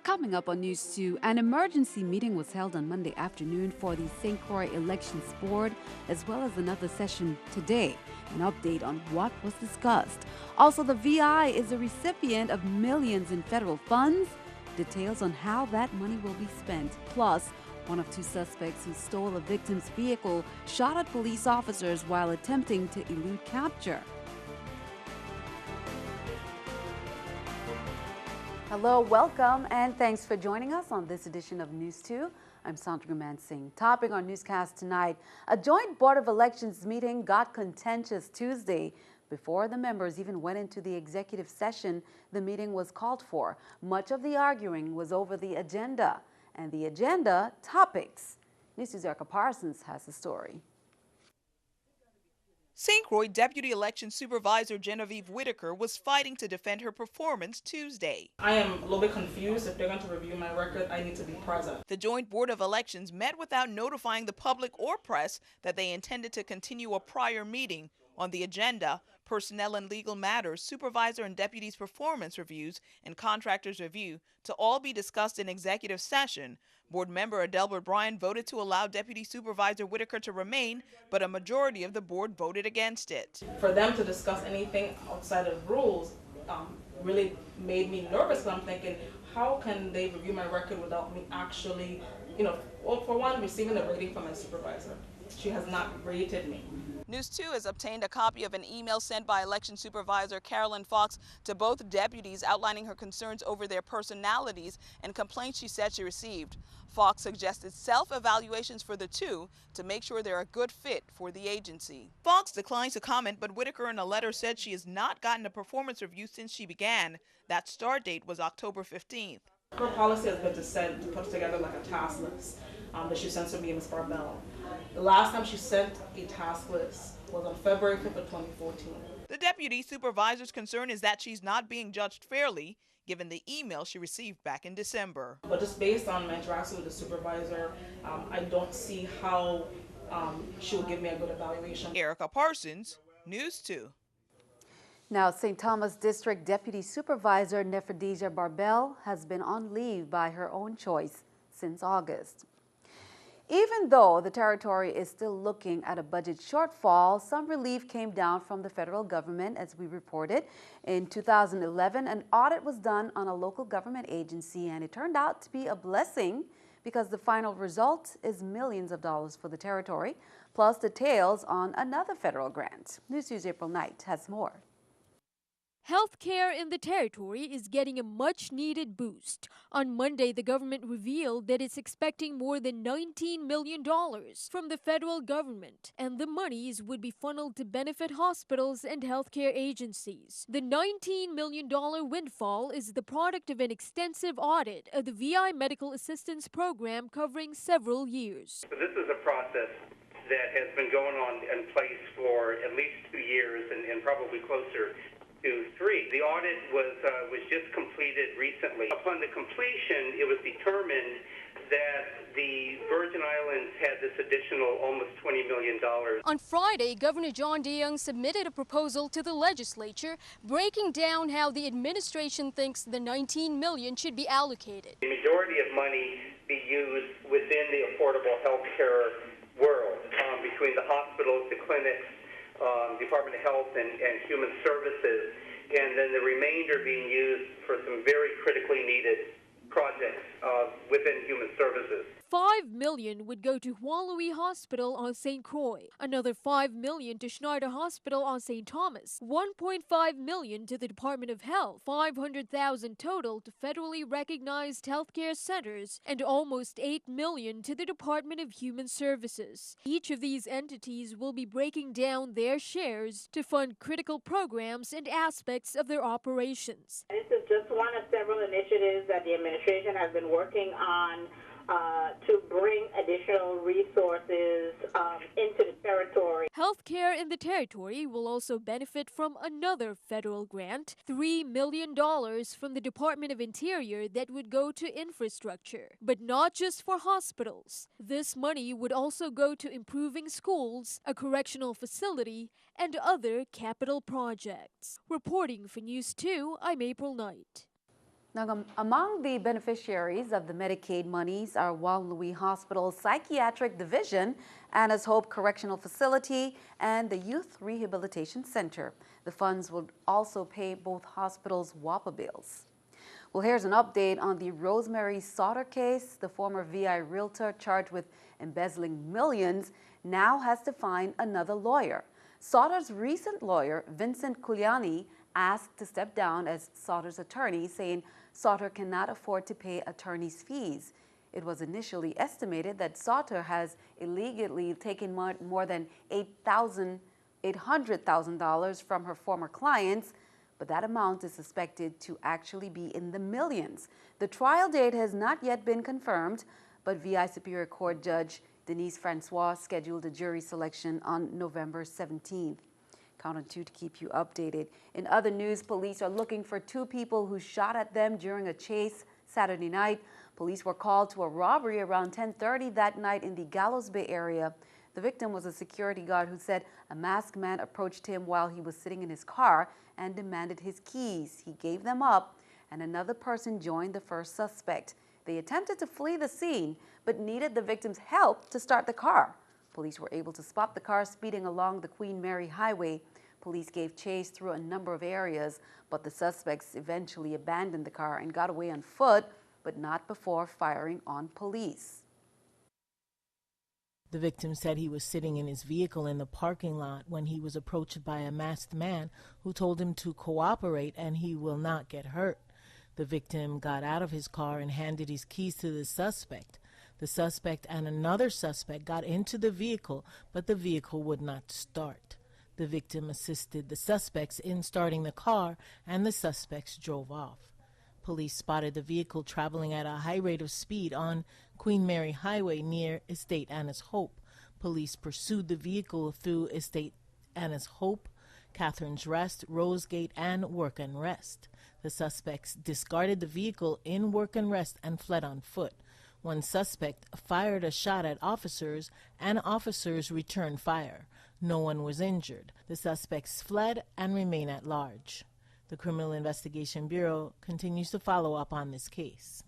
Coming up on News 2, an emergency meeting was held on Monday afternoon for the St. Croix Elections Board, as well as another session today. An update on what was discussed. Also, the VI is a recipient of millions in federal funds. Details on how that money will be spent. Plus, one of two suspects who stole a victim's vehicle shot at police officers while attempting to elude capture. Hello, welcome, and thanks for joining us on this edition of News 2. I'm Sandra Singh. Topic on Newscast tonight, a joint Board of Elections meeting got contentious Tuesday. Before the members even went into the executive session the meeting was called for. Much of the arguing was over the agenda, and the agenda topics. News' Erica Parsons has the story. St. Croix Deputy Election Supervisor Genevieve Whitaker was fighting to defend her performance Tuesday. I am a little bit confused. If they're going to review my record, I need to be present. The Joint Board of Elections met without notifying the public or press that they intended to continue a prior meeting. On the agenda, personnel and legal matters, supervisor and deputies' performance reviews, and contractors' review to all be discussed in executive session. Board member Adelbert Bryan voted to allow Deputy Supervisor Whitaker to remain, but a majority of the board voted against it. For them to discuss anything outside of rules really made me nervous, because I'm thinking, how can they review my record without me actually, for one, receiving a rating from my supervisor? She has not rated me. News 2 has obtained a copy of an email sent by Election Supervisor Carolyn Fox to both deputies outlining her concerns over their personalities and complaints she said she received. Fox suggested self-evaluations for the two to make sure they're a good fit for the agency. Fox declines to comment, but Whitaker in a letter said she has not gotten a performance review since she began. That start date was October 15th. Her policy has been to put together like a task list that she sends to me and Ms. Barbell. The last time she sent a task list was on February 5th of 2014. The deputy supervisor's concern is that she's not being judged fairly, given the email she received back in December. But just based on my interaction with the supervisor, I don't see how she will give me a good evaluation. Erica Parsons, News 2. Now, St. Thomas District Deputy Supervisor Neferdeja Barbell has been on leave by her own choice since August. Even though the territory is still looking at a budget shortfall, some relief came down from the federal government, as we reported. In 2011, an audit was done on a local government agency, and it turned out to be a blessing because the final result is millions of dollars for the territory, plus details on another federal grant. News 2's April Knight has more. Healthcare in the territory is getting a much-needed boost. On Monday, the government revealed that it's expecting more than $19 million from the federal government, and the monies would be funneled to benefit hospitals and healthcare agencies. The $19 million windfall is the product of an extensive audit of the VI Medical Assistance Program covering several years. This is a process that has been going on in place for at least 2 years and probably closer to 3. The audit was just completed recently. Upon the completion, it was determined that the Virgin Islands had this additional almost $20 million. On Friday, Governor John DeYoung submitted a proposal to the legislature breaking down how the administration thinks the $19 million should be allocated. The majority of money be used within the affordable health care world, between the hospitals, the clinics, Department of Health and Human Services, and then the remainder being used for some very critically needed projects within Human Services. $5 million would go to Hualui Hospital on St. Croix, another $5 million to Schneider Hospital on St. Thomas, $1.5 million to the Department of Health, $500,000 total to federally recognized healthcare centers, and almost $8 million to the Department of Human Services. Each of these entities will be breaking down their shares to fund critical programs and aspects of their operations. This is just one of several initiatives that the administration has been working on to bring additional resources into the territory. Healthcare in the territory will also benefit from another federal grant, $3 million from the Department of Interior that would go to infrastructure. But not just for hospitals. This money would also go to improving schools, a correctional facility, and other capital projects. Reporting for News 2, I'm April Knight. Now, among the beneficiaries of the Medicaid monies are Juan Luis Hospital's Psychiatric Division, Anna's Hope Correctional Facility, and the Youth Rehabilitation Center. The funds will also pay both hospitals' WAPA bills. Well, here's an update on the Rosemary Sauter case. The former VI realtor charged with embezzling millions now has to find another lawyer. Sauter's recent lawyer, Vincent Culiani, asked to step down as Sauter's attorney, saying Sauter cannot afford to pay attorney's fees. It was initially estimated that Sauter has illegally taken more than $800,000 from her former clients, but that amount is suspected to actually be in the millions. The trial date has not yet been confirmed, but VI Superior Court Judge Denise Francois scheduled a jury selection on November 17th. Count on 2 to keep you updated. In other news, police are looking for 2 people who shot at them during a chase Saturday night. Police were called to a robbery around 10:30 that night in the Gallows Bay area. The victim was a security guard who said a masked man approached him while he was sitting in his car and demanded his keys. He gave them up, and another person joined the first suspect. They attempted to flee the scene, but needed the victim's help to start the car. Police were able to spot the car speeding along the Queen Mary Highway. Police gave chase through a number of areas, but the suspects eventually abandoned the car and got away on foot, but not before firing on police. The victim said he was sitting in his vehicle in the parking lot when he was approached by a masked man who told him to cooperate and he will not get hurt. The victim got out of his car and handed his keys to the suspect. The suspect and another suspect got into the vehicle, but the vehicle would not start. The victim assisted the suspects in starting the car, and the suspects drove off. Police spotted the vehicle traveling at a high rate of speed on Queen Mary Highway near Estate Anna's Hope. Police pursued the vehicle through Estate Anna's Hope, Catherine's Rest, Rosegate, and Work and Rest. The suspects discarded the vehicle in Work and Rest and fled on foot. One suspect fired a shot at officers, and officers returned fire. No one was injured. The suspects fled and remain at large. The Criminal Investigation Bureau continues to follow up on this case.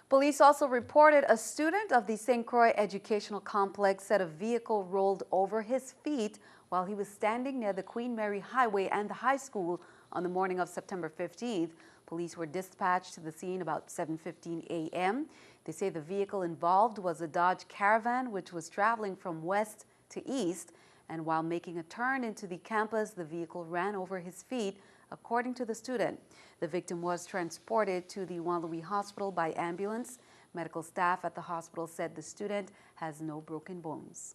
Police also reported a student of the St. Croix Educational Complex said a vehicle rolled over his feet while he was standing near the Queen Mary Highway and the high school on the morning of September 15th. Police were dispatched to the scene about 7:15 a.m. They say the vehicle involved was a Dodge Caravan, which was traveling from west to east, and while making a turn into the campus, the vehicle ran over his feet, according to the student. The victim was transported to the Juan Luis Hospital by ambulance. Medical staff at the hospital said the student has no broken bones.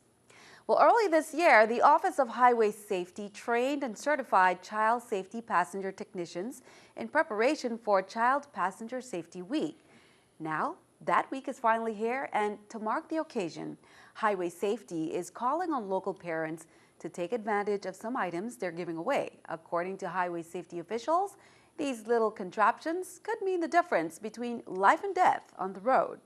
Well, early this year, the Office of Highway Safety trained and certified child safety passenger technicians in preparation for Child Passenger Safety Week. Now, that week is finally here, and to mark the occasion, Highway Safety is calling on local parents to take advantage of some items they're giving away. According to highway safety officials, these little contraptions could mean the difference between life and death on the road.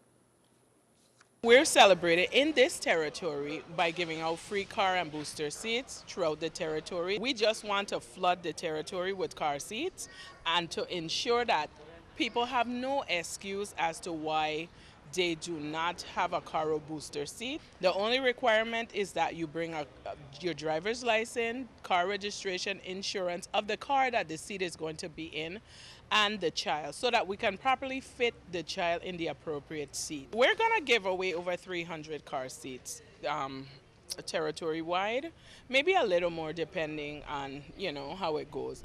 We're celebrating in this territory by giving out free car and booster seats throughout the territory. We just want to flood the territory with car seats and to ensure that people have no excuse as to why they do not have a car or booster seat. The only requirement is that you bring your driver's license, car registration, insurance of the car that the seat is going to be in, and the child, so that we can properly fit the child in the appropriate seat. We're going to give away over 300 car seats territory-wide, maybe a little more depending on, how it goes.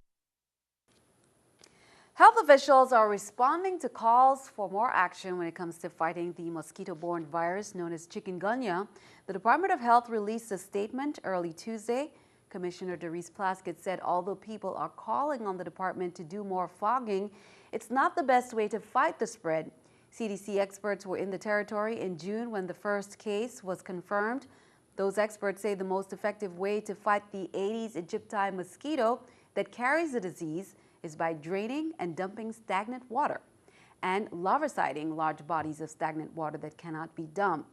Health officials are responding to calls for more action when it comes to fighting the mosquito-borne virus known as chikungunya. The Department of Health released a statement early Tuesday. Commissioner Doris Plaskett said although people are calling on the department to do more fogging, it's not the best way to fight the spread. CDC experts were in the territory in June when the first case was confirmed. Those experts say the most effective way to fight the Aedes aegypti mosquito that carries the disease is by draining and dumping stagnant water and larviciding large bodies of stagnant water that cannot be dumped.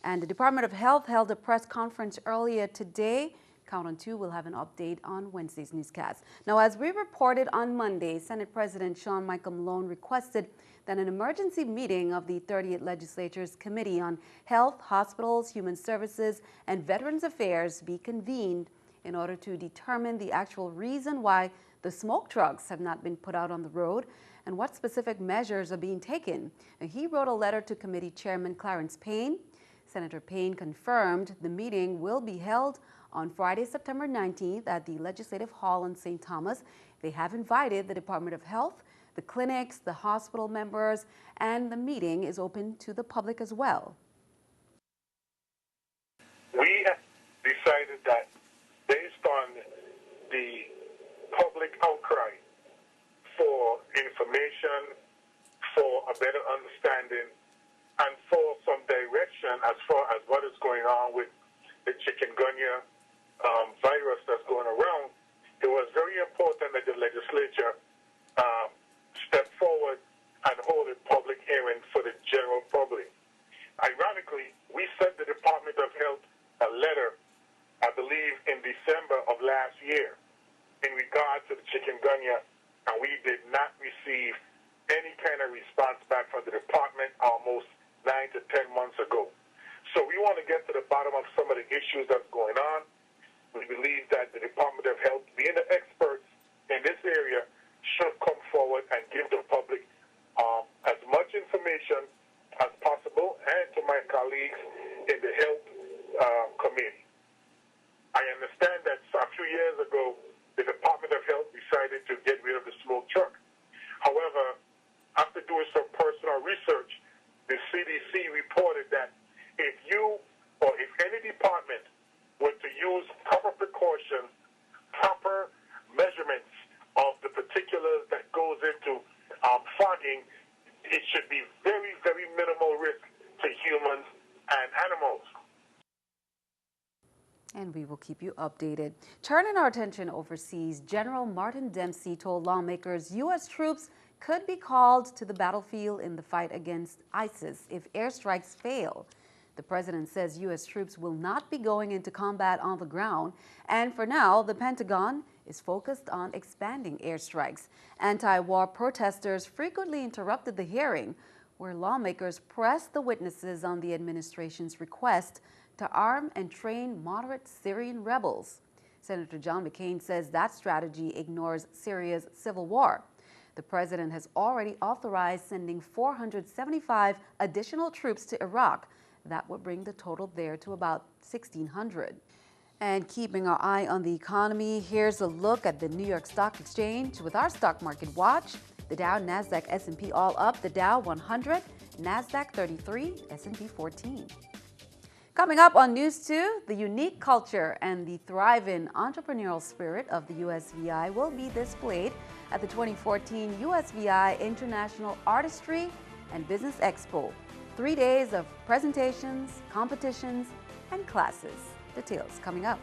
And the Department of Health held a press conference earlier today Count on 2 will have an update on Wednesday's newscast. Now, as we reported on Monday, Senate President Sean Michael Malone requested that an emergency meeting of the 30th Legislature's Committee on Health, Hospitals, Human Services, and Veterans Affairs be convened in order to determine the actual reason why the smoke trucks have not been put out on the road and what specific measures are being taken. He wrote a letter to Committee Chairman Clarence Payne. Senator Payne confirmed the meeting will be held on Friday, September 19th at the Legislative Hall in St. Thomas. They have invited the Department of Health, the clinics, the hospital members, and the meeting is open to the public as well. We decided that based on the public outcry for information, for a better understanding, and for some direction as far as what is going on with the chikungunya virus that's going around, it was very important that the legislature step forward and hold a public hearing for the general public. Ironically, we sent the Department of Health a letter, I believe, in December of last year in regard to the chikungunya, and we did not receive any kind of response back from the department almost 9 to 10 months ago. So we want to get to the bottom of some of the issues that's going on. We believe that the Department of Health, being the experts in this area, should come forward and give the public as much information as possible, and to my colleagues in the Health Committee. I understand that a few years ago, the Department of Health decided to get rid of the smoke truck. However, after doing some personal research, the CDC reported that if you or if any department were to use proper precautions, proper measurements of the particulars that goes into fogging, it should be very, very minimal risk to humans and animals. And we will keep you updated. Turning our attention overseas, General Martin Dempsey told lawmakers U.S. troops could be called to the battlefield in the fight against ISIS if airstrikes fail. The president says U.S. troops will not be going into combat on the ground, and for now, the Pentagon is focused on expanding airstrikes. Anti-war protesters frequently interrupted the hearing, where lawmakers pressed the witnesses on the administration's request to arm and train moderate Syrian rebels. Senator John McCain says that strategy ignores Syria's civil war. The president has already authorized sending 475 additional troops to Iraq. That would bring the total there to about 1,600. And keeping our eye on the economy, here's a look at the New York Stock Exchange with our stock market watch. The Dow, Nasdaq, S&P all up. The Dow 100, Nasdaq 33, S&P 14. Coming up on News 2, the unique culture and the thriving entrepreneurial spirit of the USVI will be displayed at the 2014 USVI International Artistry and Business Expo. 3 days of presentations, competitions, and classes. Details coming up.